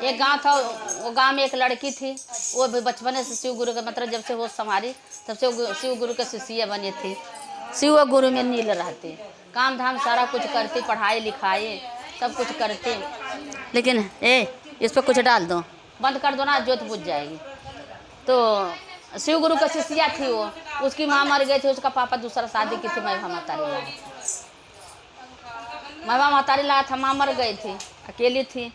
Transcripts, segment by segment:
एक गांव था, वो गांव में एक लड़की थी, वो भी बचपन से शिव गुरु का मतलब जब से वो संभाली तब से वो शिव गुरु के शिष्य बनी थी। शिव गुरु में नील रहते, काम धाम सारा कुछ करती, पढ़ाई लिखाई सब कुछ करती। लेकिन इस पर कुछ डाल दो, बंद कर दो ना, ज्योत बुझ जाएगी। तो शिव गुरु का शिष्या थी वो, उसकी माँ मर गई थी, उसका पापा दूसरा शादी की थी, महवा मातारी लाया था। महवा मातारी लाया था, माँ मर गई थी, अकेली थी।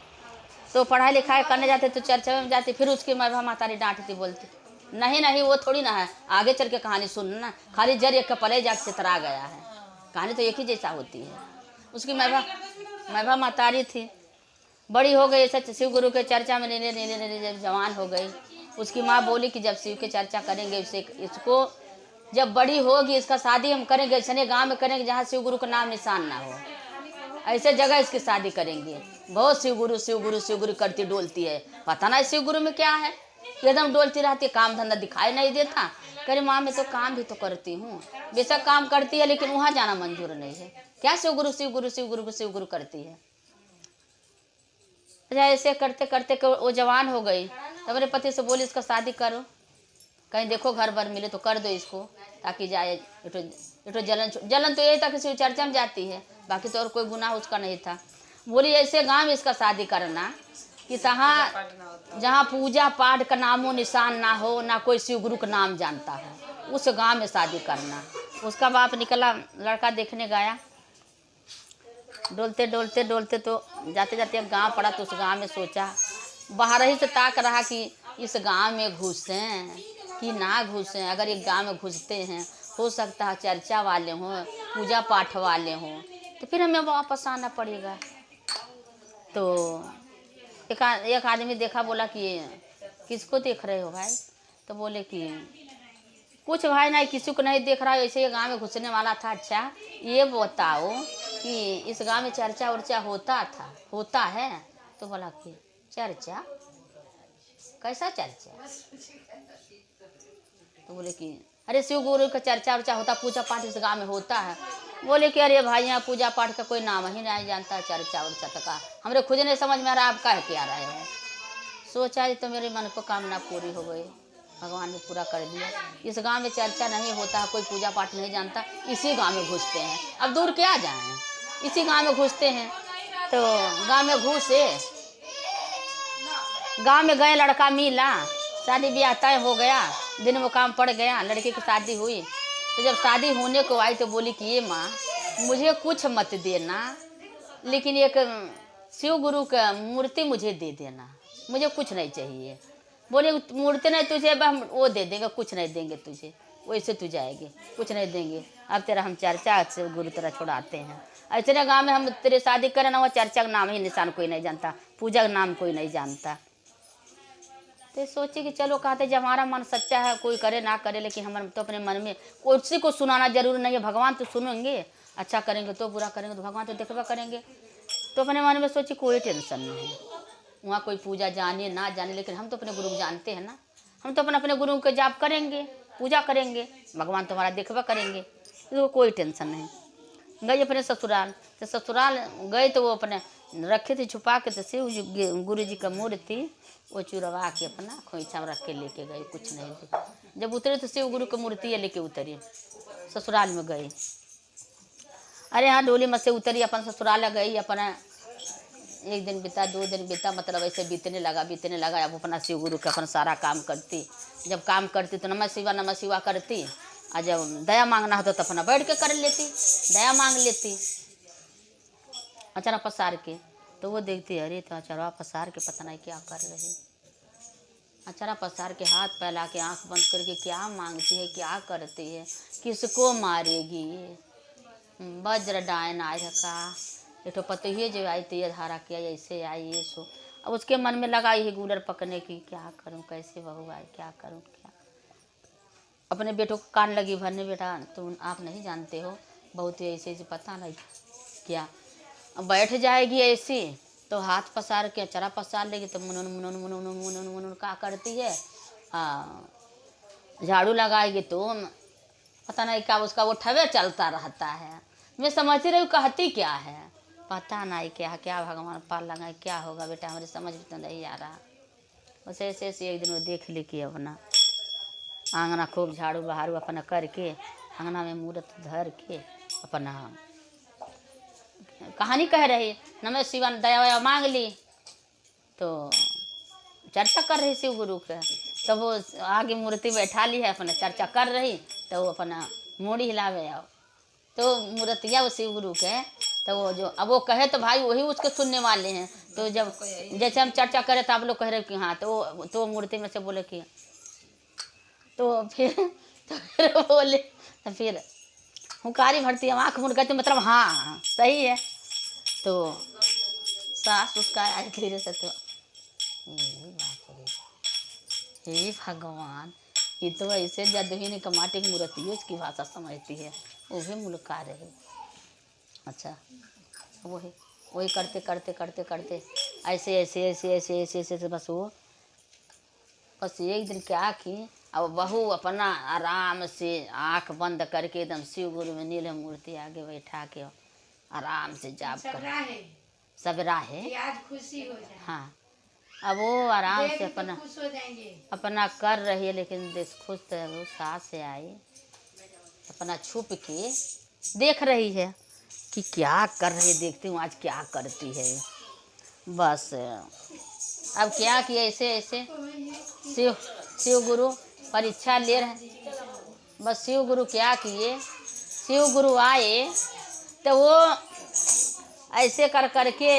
तो पढ़ाई लिखाई करने जाते तो चर्चा में जाती, फिर उसकी महवा मातारी डांटती, बोलती नहीं नहीं वो थोड़ी ना है, आगे चल के कहानी सुनना, खाली जर एक कपड़े जाट से तरा गया है, कहानी तो एक ही जैसा होती है। उसकी महवा मातारी थी, बड़ी हो गई, सच शिव गुरु के चर्चा में नीले नीले नीले जब जवान हो गई, उसकी माँ बोली कि जब शिव के चर्चा करेंगे उसे, इसको जब बड़ी होगी इसका शादी हम करेंगे ऐसे गांव में करेंगे जहाँ शिव गुरु का नाम निशान ना हो, ऐसे जगह इसकी शादी करेंगे। बहुत शिव गुरु शिव गुरु शिव गुरु करती डोलती है, पता ना शिव गुरु में क्या है, एकदम डोलती रहती है, काम धंधा दिखाई नहीं देता। कह माँ मैं तो काम भी तो करती हूँ, बेशक काम करती है लेकिन वहाँ जाना मंजूर नहीं है, क्या शिव गुरु शिव गुरु शिव गुरु शिव गुरु करती है। ऐसे करते करते वो जवान हो गई, तो मेरे पति से बोली इसका शादी करो, कहीं देखो घर भर मिले तो कर दो इसको, ताकि जाए इटो जलन तो यही था कि शिव चर्चा में जाती है, बाकी तो और कोई गुनाह उसका नहीं था। बोली ऐसे गांव में इसका शादी करना कि जहाँ पूजा पाठ का नामो निशान ना हो, ना कोई शिव गुरु का नाम जानता हो, उस गांव में शादी करना। उसका बाप निकला, लड़का देखने गया, डोलते डोलते डोलते तो जाते जाते एक गांव पड़ा, तो उस गांव में सोचा, बाहर ही से ताक रहा कि इस गांव में घुसें कि ना घुसें। अगर एक गांव में घुसते हैं हो सकता है चर्चा वाले हों, पूजा पाठ वाले हों, तो फिर हमें वापस आना पड़ेगा। तो एक आदमी देखा, बोला कि किसको देख रहे हो भाई? तो बोले कि कुछ भाई नहीं, किसी को नहीं देख रहा है, ऐसे ये गाँव में घुसने वाला था। अच्छा ये बताओ कि इस गांव में चर्चा उर्चा होता है? तो बोला कि चर्चा, कैसा चर्चा? तो बोले कि अरे शिव गुरु का चर्चा उर्चा होता, पूजा पाठ इस गांव में होता है। बोले कि अरे भाई यहाँ पूजा पाठ का कोई नाम ही नहीं जानता, चर्चा उर्चा तक का हमरे खुद नहीं समझ में आ रहा, आप कह के आ रहे हैं। सोचा तो मेरे मन को कामना पूरी हो गई, भगवान ने पूरा कर दिया। इस गांव में चर्चा नहीं होता है, कोई पूजा पाठ नहीं जानता, इसी गांव में घुसते हैं, अब दूर क्या जाएं, इसी गांव में घुसते हैं। तो गांव में घुसे, गांव में गए, लड़का मिला, शादी ब्याह तय हो गया, दिन वो काम पड़ गया, लड़की की शादी हुई। तो जब शादी होने को आई तो बोली कि ये माँ मुझे कुछ मत देना, लेकिन एक शिव गुरु का मूर्ति मुझे दे देना, मुझे कुछ नहीं चाहिए। बोले मूर्ति नहीं तुझे, अब हम वो दे देंगे, कुछ नहीं देंगे तुझे, वैसे तू जाएगी, कुछ नहीं देंगे, अब तेरा हम चर्चा से गुरु तेरा छुड़ाते हैं। ऐसे ना गाँव में हम तेरे शादी करें ना, वो चर्चा का नाम ही निशान कोई नहीं जानता, पूजा का नाम कोई नहीं जानता। तो सोचे कि चलो कहते जब हमारा मन सच्चा है, कोई करे ना करे, लेकिन हम तो अपने मन में किसी को सुनाना जरूर नहीं है, भगवान तो सुनेंगे, अच्छा करेंगे तो बुरा करेंगे तो भगवान तो देखबा करेंगे। तो अपने मन में सोची कोई टेंशन नहीं है, वहाँ कोई पूजा जाने ना जाने, लेकिन हम तो अपने गुरु को जानते हैं ना, हम तो अपने गुरु के जाप करेंगे, पूजा करेंगे, भगवान तो हमारा देखबा करेंगे, तो कोई टेंशन नहीं। गई अपने ससुराल, तो ससुराल गए तो वो अपने रखे थे छुपा के, तो शिव गुरु जी का मूर्ति वो चुरवा के अपना खोइछा में रख के लेके गए, कुछ नहीं थे। जब उतरे तो शिव गुरु की मूर्ति लेके उतरे, ससुराल में गए। अरे हाँ डोली में से उतरी, अपन ससुराल गई, अपना एक दिन बीता, 2 दिन बीता, मतलब ऐसे बीतने लगा। अब अपना शिव गुरु का अपन सारा काम करती, जब काम करती तो नमः शिवा करती, और जब दया मांगना होता तो अपना बैठ के कर लेती, दया मांग लेती अचारा पसार के। तो वो देखती अरे तो अचारा पसार के पता नहीं क्या कर रही, अचारा पसार के हाथ फैला के आंख बंद करके क्या मांगती है, क्या करती है, किसको मारेगी ये? वज्र डायन आय का ये तो पता ही जो आई तेज धारा किया, ऐसे आई ये सो। अब उसके मन में लगा ये गूलर पकने की, क्या करूं, कैसे बहू आए, क्या करूं क्या। अपने बेटों को कान लगी भरने, बेटा तुम आप नहीं जानते हो, बहुत ऐसे ऐसे पता नहीं क्या। बैठ जाएगी ऐसी तो हाथ पसार के चरा पसार लेगी, तो मुनन मुनन मुनन मुनन मुनन क्या करती है, झाड़ू लगाएगी तो पता नहीं क्या उसका वो ठवे चलता रहता है। मैं समझती रही कहती क्या है, पता नहीं क्या क्या भगवान पाल लगाए, क्या होगा बेटा, हमारी समझ में तो नहीं आ रहा। बस ऐसे ऐसे एक दिन वो देख ली कि अपना आंगना खूब झाड़ू बहारू अपना करके, अंगना में मूर्त धर के अपना कहानी कह रही, नमः शिवाय दया वया मांग ली, तो चर्चा कर रही शिव गुरु के। तब वो आगे मूर्ति बैठा ली है, अपना चर्चा कर रही, तो वो अपना मूड़ी हिलावे आओ, तो मूर्तिया वो शिव गुरु के, तो वो जो अब वो कहे तो भाई वही उसके सुनने वाले हैं। तो जब जैसे हम चर्चा करें तो आप लोग कह रहे कि हाँ, तो मूर्ति में से बोले कि तो फिर बोले, तो फिर हुकारी भरती है, आँख मूंद कहते मतलब हाँ सही है। तो सास उसका आई धीरे से, तो हे भगवान, ये तो ऐसे जदुहीन कमाटे की मूर्ति है, उसकी भाषा समझती है, वो भी मुल्का रहे। अच्छा, वही वही करते करते करते करते ऐसे ऐसे ऐसे ऐसे ऐसे ऐसे बस एक दिन क्या की, अब बहू अपना आराम से आँख बंद करके एकदम शिव गुरु में नील मूर्ति आगे बैठा के आराम से जाप कर, सब राहे आज खुशी हो जाए। हाँ, अब वो आराम से अपना खुश हो जाएंगे, अपना कर रही है, लेकिन देख खुश तो वो सास से आई, अपना छुप के देख रही है कि क्या कर रही है, देखती हूँ आज क्या करती है। बस अब क्या किया, ऐसे ऐसे शिव गुरु परीक्षा ले रहे। बस शिव गुरु क्या किए, शिव गुरु आए तो वो ऐसे कर करके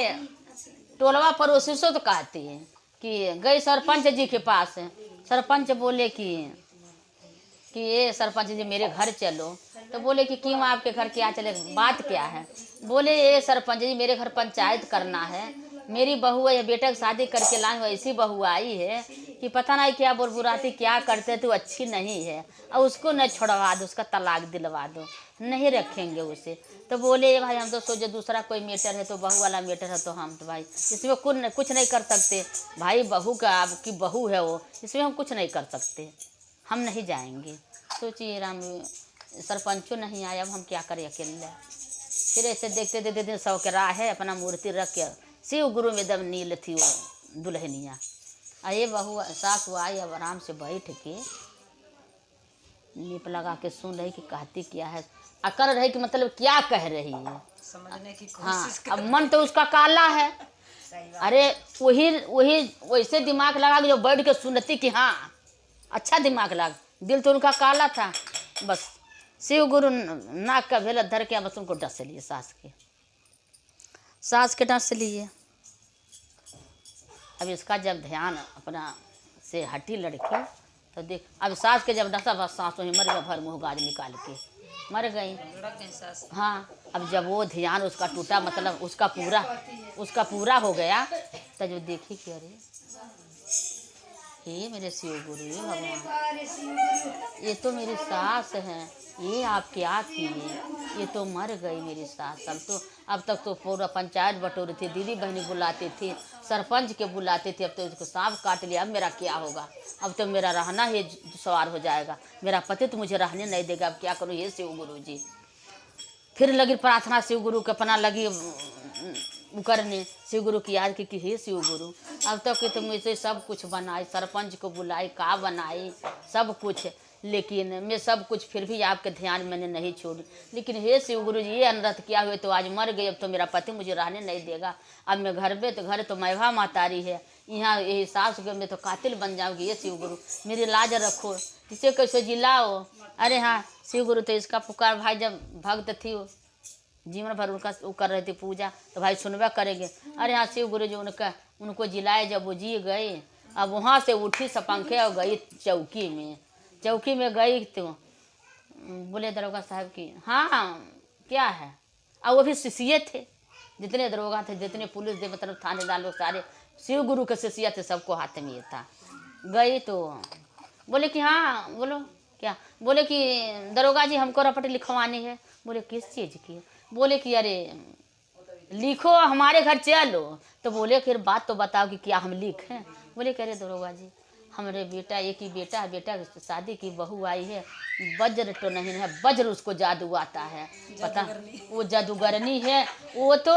टोलवा पड़ोसी से तो कहती है कि गई सरपंच जी के पास। सरपंच बोले कि ये सरपंच जी मेरे घर चलो। तो बोले कि क्यों आपके घर क्या चले, बात क्या है। बोले ये सरपंच जी मेरे घर पंचायत करना है, मेरी बहू है, बेटा की शादी करके लाई हूँ, ऐसी बहू आई है कि पता नहीं क्या बुरबुराती क्या करते, तो अच्छी नहीं है, और उसको न छुड़वा दो, उसका तलाक दिलवा दो, नहीं रखेंगे उसे। तो बोले भाई हम तो सोचे दूसरा कोई मैटर है, तो बहू वाला मैटर है, तो हम तो भाई इसमें कुछ नहीं कर सकते भाई, बहू का आपकी बहू है वो, इसमें हम कुछ नहीं कर सकते, हम नहीं जाएंगे। सोचिए राम, सरपंचों नहीं आया, अब हम क्या करें अकेले। फिर ऐसे देखते देखते दिन सौ के राह है, अपना मूर्ति रख के शिव गुरु में दम नील थी वो दुल्हनिया। अये बहू सासू आई, अब आराम से बैठ के नीप लगा के सुन रही कि कहती क्या है, कर रही कि मतलब क्या कह रही है, समझने की कोशिश कर। अब मन तो उसका काला है, अरे वही वही वैसे दिमाग लगा के जो बैठ के सुनती कि हाँ अच्छा दिमाग लगा, दिल तो उनका काला था। बस शिव गुरु नाक का भेला धर के बस उनको डस लिए, सास के डस लिए। अब इसका जब ध्यान अपना से हटी लड़की, तो देख अब सास के जब डसा, बस सास वहीं मर गया, भर मुँह गाज निकाल के मर गई। हाँ, अब जब वो ध्यान उसका टूटा, मतलब उसका पूरा हो गया, तो जब देखी कि अरे हे मेरे शिव गुरु, ये भगवान, ये तो मेरी सास है, ये आप क्या किए, ये तो मर गई मेरी सास। अब तक तो पूरा पंचायत बटोरी थी, दीदी बहनी बुलाते थे, सरपंच के बुलाते थे, अब तो उसको सांप काट लिया, अब मेरा क्या होगा, अब तो मेरा रहना ही सवार हो जाएगा, मेरा पति तो मुझे रहने नहीं देगा, अब क्या करूँ ये शिव गुरु जी। फिर लगी प्रार्थना शिव गुरु के, अपना लगी करने, शिव गुरु की याद की हे शिव गुरु, अब तक तो तुम मुझसे सब कुछ बनाए, सरपंच को बुलाई, का बनाई सब कुछ, लेकिन मैं सब कुछ फिर भी आपके ध्यान मैंने नहीं छोड़ी। लेकिन हे शिव गुरु जी, ये अनर्थ किया हुए तो आज मर गई, अब तो मेरा पति मुझे रहने नहीं देगा, अब मैं घर तो मैभा मातारी है, यहाँ यही सास के मैं तो कातिल बन जाऊँगी। ये शिव गुरु मेरी लाज रखो, इसे कैसे जिलाओ। अरे हाँ शिव गुरु, तो इसका पुकार भाई, जब भक्त थी वो जीवन भर उनका वो कर रहे थे पूजा, तो भाई सुनवा करेंगे। अरे हाँ शिव गुरु जी उनको जिलाए, जब वो जी गए, अब वहाँ से उठी सपंखे और गई चौकी में गई, तो बोले दरोगा साहब की हाँ क्या है, और वो भी शिष्य थे, जितने दरोगा थे, जितने पुलिस थे, मतलब थानेदार लोग सारे शिव गुरु के शिष्य थे, सबको हाथ में ये था। गई तो बोले कि हाँ बोलो क्या, बोले कि दरोगा जी हमको रपट लिखवानी है। बोले किस चीज़ की, बोले कि अरे लिखो हमारे घर चलो। तो बोले फिर बात तो बताओ कि क्या हम लिखें। बोले कह रहे दरोगा जी हमारे बेटा एक ही बेटा है, बेटा की शादी की बहू आई है, वज्र तो नहीं है, वज्र उसको जादू आता है, पता वो जादूगरनी है। वो तो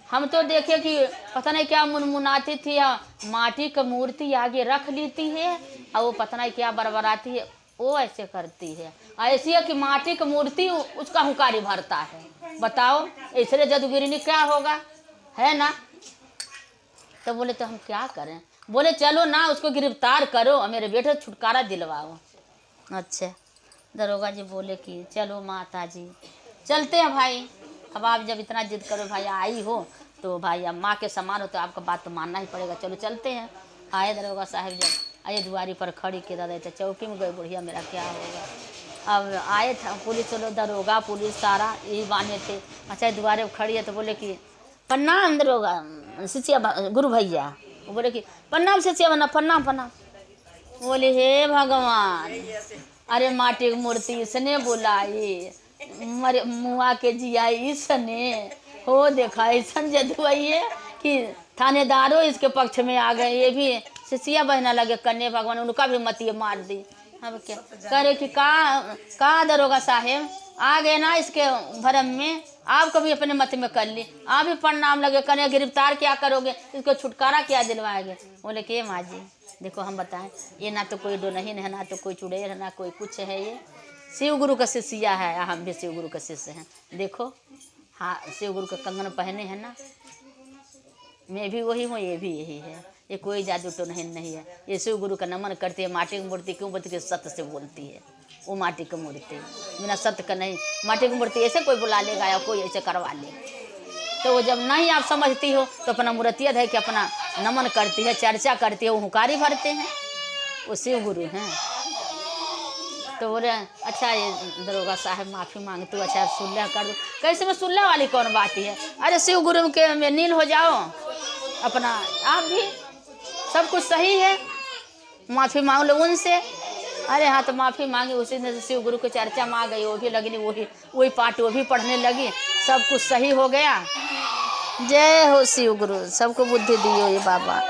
हम तो देखे कि पता नहीं क्या मुनमुनाती थी, माटी का मूर्ति आगे रख लेती है और वो पता नहीं क्या बरबराती है, वो ऐसे करती है। ऐसी है कि माटी की मूर्ति उसका हुकारी भरता है। बताओ इसलिए जादूगरनी क्या होगा, है ना। तो बोले तो हम क्या करें, बोले चलो ना उसको गिरफ्तार करो और मेरे बेटे छुटकारा दिलवाओ। अच्छा दरोगा जी बोले कि चलो माता जी चलते हैं भाई, अब आप जब इतना जिद करो भाई आई हो तो भाई अब माँ के समान हो तो आपका बात तो मानना ही पड़ेगा, चलो चलते हैं। आए दरोगा साहब, जब आए दुआरी पर खड़ी के दादा तो चौकी में गए, बुढ़िया मेरा क्या होगा। अब आए था पुलिस वाले, दरोगा पुलिस सारा यही बांधे थे। अच्छा दुआरे पर खड़ी है तो बोले कि प्रणाम दरोगा शिष्या गुरु भैया। वो बोले कि प्रणाम शिष्या बना, प्रणाम प्रणाम। बोले हे भगवान, अरे माटी की मूर्ति इसने बुलाई, मरे मुआ के जिया इसने हो, देखा ऐसा जदू है कि थानेदारों इसके पक्ष में आ गए, ये भी शिष्या बहना लगे करने, भगवान उनका भी मतिए मार दी। अब क्या करे कि का दरोगा साहेब आ गए ना इसके भरम में, आपको भी अपने मत में कर ली, आप भी प्रणाम लगे करने, गिरफ्तार क्या करोगे, इसको छुटकारा क्या दिलवाएंगे। बोले कि माँ जी देखो हम बताएं, ये ना तो कोई डोनहीन है, ना तो कोई चुड़ैल है, ना कोई कुछ है, ये शिव गुरु का शिष्या है, हम भी शिव गुरु का शिष्य हैं। देखो हाँ शिव गुरु का कंगन पहने हैं ना, मैं भी वही हूँ, ये भी यही है, ये कोई जादू तो नहीं है। ये शिव गुरु का नमन करती है। माटी की मूर्ति क्यों बोलती है, सत्य से बोलती है, वो माटी की मूर्ति बिना सत्य का नहीं। माटी की मूर्ति ऐसे कोई बुला लेगा या कोई ऐसे करवा ले, तो वो जब नहीं आप समझती हो तो अपना मूर्तिया है कि अपना नमन करती है, चर्चा करती है, वो हुकारी भरते हैं, वो शिव गुरु हैं। तो बोले अच्छा ये दरोगा साहब माफ़ी मांगती हूँ, अच्छा सुलह कर दो। कैसे में सुलह वाली कौन बात है, अरे शिव गुरु के में नील हो जाओ, अपना आप भी सब कुछ सही है, माफ़ी मांग लो उनसे। अरे हाँ तो माफ़ी मांगी, उसी ने शिव गुरु की चर्चा में आ गई, वो भी लगनी, वही पाठ वो भी पढ़ने लगी, सब कुछ सही हो गया। जय हो शिव गुरु, सबको बुद्धि दियो ये बाबा।